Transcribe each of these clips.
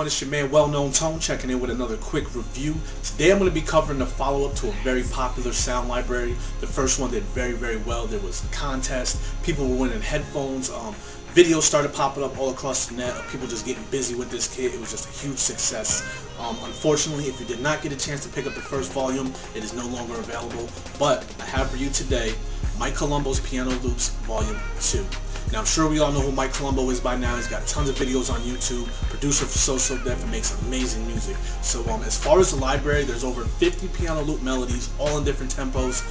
It's your man Well Known Tone checking in with another quick review. Today I'm going to be covering the follow-up to a very popular sound library. The first one did very well. There was a contest, people were winning headphones, videos started popping up all across the net of people just getting busy with this kit. It was just a huge success. Unfortunately, if you did not get a chance to pick up the first volume, it is no longer available, but I have for you today Mike Colombo's Piano Loops Volume 2. Now, I'm sure we all know who Mike Colombo is by now. He's got tons of videos on YouTube, producer for So Def, and makes amazing music. So as far as the library, there's over 50 piano loop melodies, all in different tempos.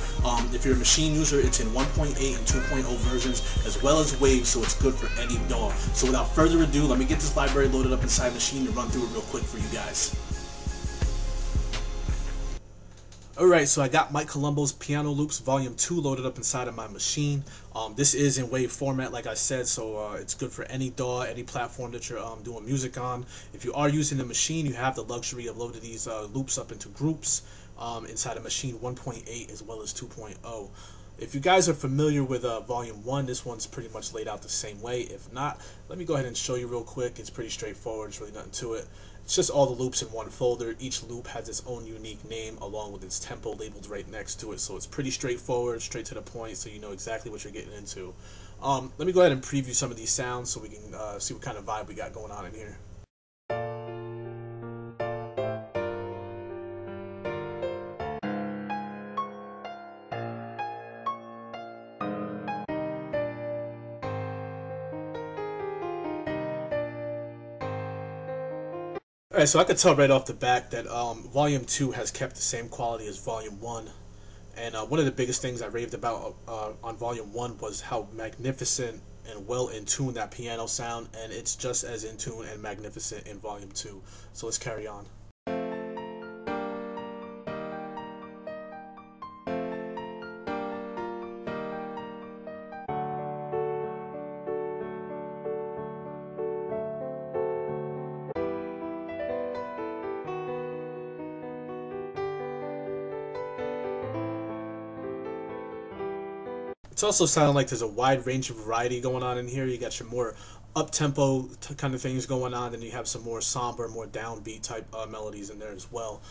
If you're a Maschine user, it's in 1.8 and 2.0 versions, as well as waves, so it's good for any DAW. So without further ado, let me get this library loaded up inside Maschine and run through it real quick for you guys. Alright, so I got Mike Colombo's Piano Loops Volume 2 loaded up inside of my Maschine. This is in wave format, like I said, so it's good for any DAW, any platform that you're doing music on. If you are using the Maschine, you have the luxury of loading these loops up into groups inside of Maschine 1.8 as well as 2.0. If you guys are familiar with Volume 1, this one's pretty much laid out the same way. If not, let me go ahead and show you real quick. It's pretty straightforward. There's really nothing to it. It's just all the loops in one folder. Each loop has its own unique name along with its tempo labeled right next to it. So it's pretty straightforward, straight to the point, so you know exactly what you're getting into. Let me go ahead and preview some of these sounds so we can see what kind of vibe we got going on in here. Alright, so I could tell right off the bat that Volume 2 has kept the same quality as Volume 1. And one of the biggest things I raved about on Volume 1 was how magnificent and well in tune that piano sound, and it's just as in tune and magnificent in Volume 2. So let's carry on. It's also sounding like there's a wide range of variety going on in here. You got your more up-tempo kind of things going on, and you have some more somber, more downbeat type melodies in there as well.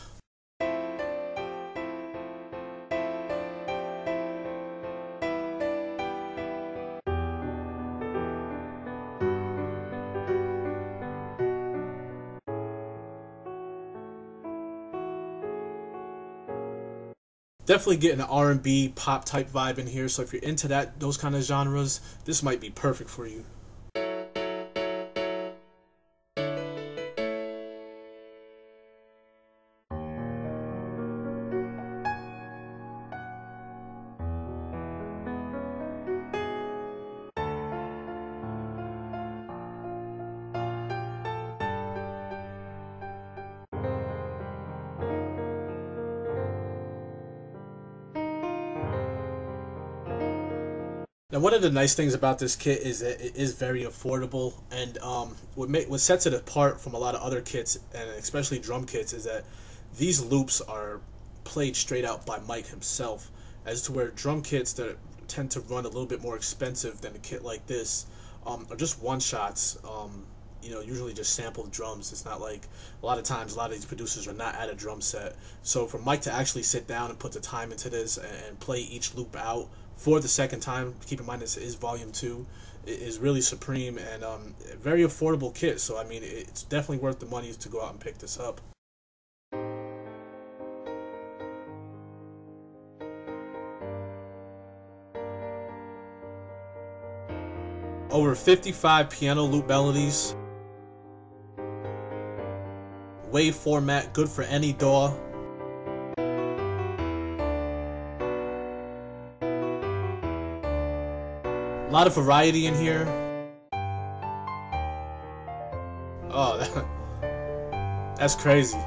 Definitely getting an R&B pop type vibe in here, so if you're into those kind of genres, this might be perfect for you. Now, one of the nice things about this kit is that it is very affordable, and what sets it apart from a lot of other kits, and especially drum kits, is that these loops are played straight out by Mike himself, as to where drum kits that tend to run a little bit more expensive than a kit like this are just one-shots. Usually just sampled drums. It's not like a lot of times a lot of these producers are not at a drum set. So for Mike to actually sit down and put the time into this and play each loop out for the second time, keep in mind this is Volume 2, is really supreme and very affordable kit. So I mean, it's definitely worth the money to go out and pick this up. Over 55 piano loop melodies. Wave format, good for any DAW. A lot of variety in here. Oh, that's crazy.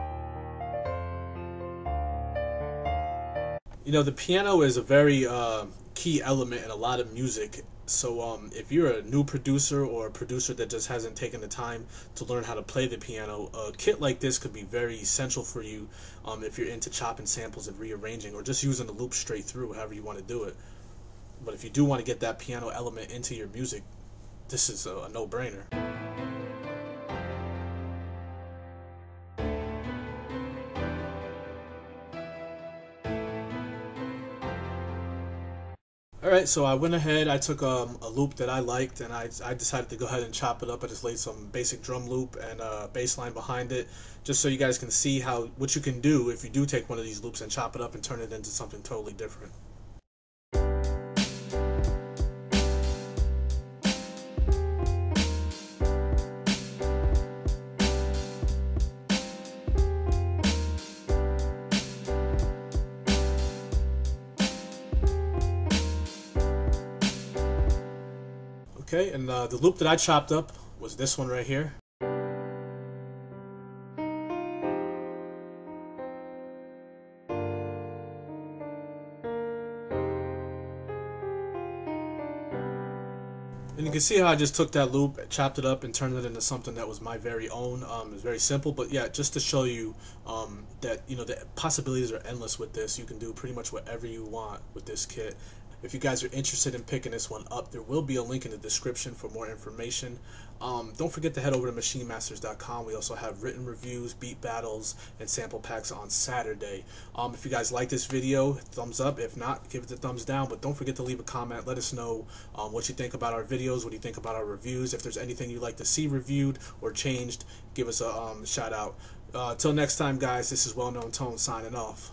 The piano is a very key element in a lot of music. So if you're a new producer or a producer that just hasn't taken the time to learn how to play the piano, a kit like this could be very essential for you if you're into chopping samples and rearranging, or just using the loop straight through, however you want to do it. But if you do want to get that piano element into your music, this is a no-brainer. Alright, so I went ahead, I took a loop that I liked, and I decided to go ahead and chop it up. I just laid some basic drum loop and a bass line behind it, just so you guys can see what you can do if you do take one of these loops and chop it up and turn it into something totally different. Okay, and the loop that I chopped up was this one right here. And you can see how I just took that loop, chopped it up, and turned it into something that was my very own. It's very simple, but yeah, just to show you that the possibilities are endless with this. You can do pretty much whatever you want with this kit. If you guys are interested in picking this one up, there will be a link in the description for more information. Don't forget to head over to MachineMasters.com. We also have written reviews, beat battles, and sample packs on Saturday. If you guys like this video, thumbs up. If not, give it the thumbs down. But don't forget to leave a comment. Let us know what you think about our videos, what you think about our reviews. If there's anything you'd like to see reviewed or changed, give us a shout out. Till next time, guys, this is Well Known Tone signing off.